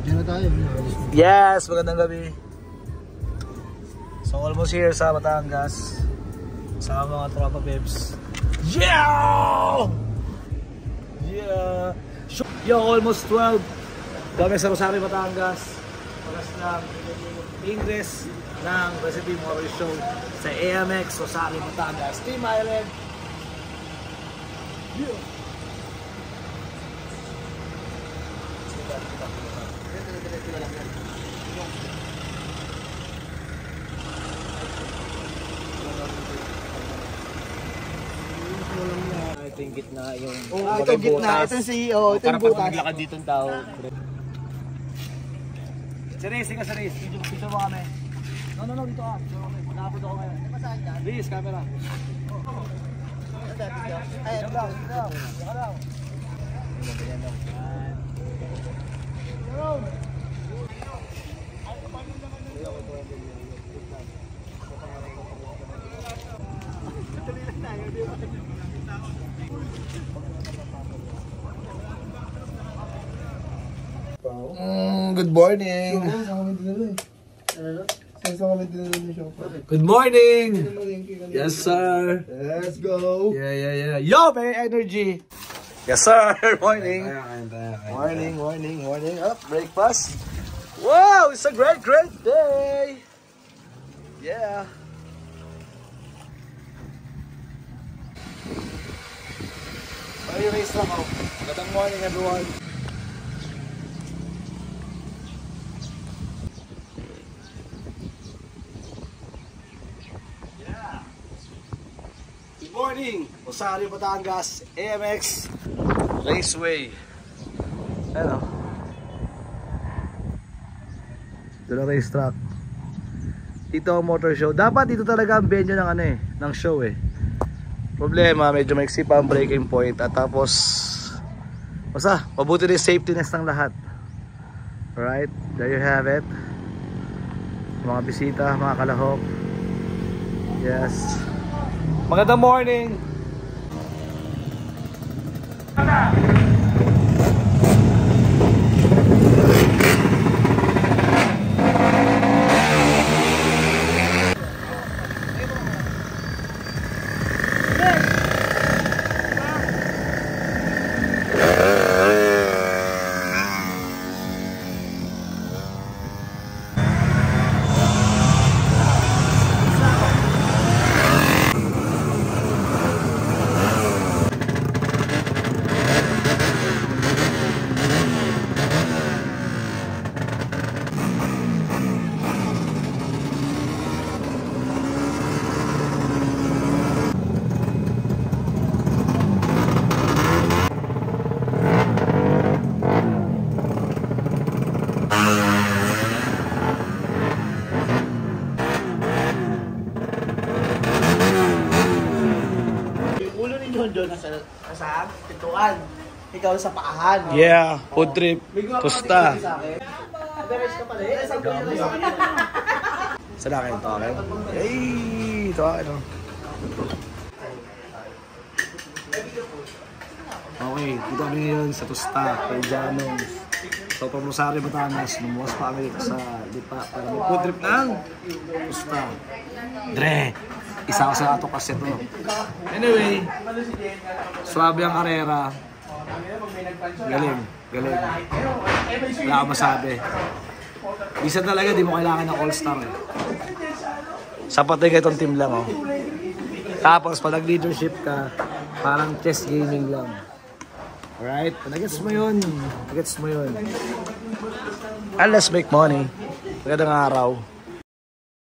Diyan na tayo. Yes, magandang gabi. So almost here sa Batangas. Sa mga tropa babes. Yeah! Yeah! Yo, almost 12. Kami sa Rosario, Batangas. Paras ng Ingress ng Recipe Motor Show sa AMX Rosario, Batangas. Team Island. Yeah! Ito yung gitna yung... ito yung gitna. Ito yung CEO. Ito yung butas. Para pag dito yung tao. Siris, ikaw Siris. Picture mo kami. No, dito ka. Picture mo kami. Mag-upload ako ngayon. Please, camera. Ay, ito daw. Ito daw. Good morning. Good morning. Yes, sir. Let's go. Yeah. Yo, may energy. Yes, sir. Morning. Morning. Up, breakfast. Wow, it's a great day. Yeah. Race lang ako. Good morning, everyone. Good morning, Rosario, Batangas, AMX Raceway. Ano? Ito na racetrack. Dito ang motor show. Dapat dito talaga ang venue ng ng show eh. Problema, medyo maiksi pa ang braking point at tapos basta, mabuti rin safety nest ng lahat. Alright, there you have it. Mga bisita, mga kalahok. Yes. Magandang morning. Doon sa pintuan. Ikaw sa paahan. Yeah, food trip. Tusta. Nag-arrange ka pala eh. Sa akin, ito akin. Hey, ito akin. Okay, dito kami ngayon sa Tusta, kay Janong. So, from Rosario, Batangas, lumuwas pa kami dito sa Lipa para may food trip ng Tusta. Dre! Isa ko sa ato kasi ito. Anyway, swabe ang karera. Galing. Wala akong masabi. Isa talaga, di mo kailangan ng all-star eh. Sapat din itong team lang oh. Tapos, pag nag-leadership ka, parang chess gaming lang. Alright? Nagets mo yun. And let's make money. Magandang araw.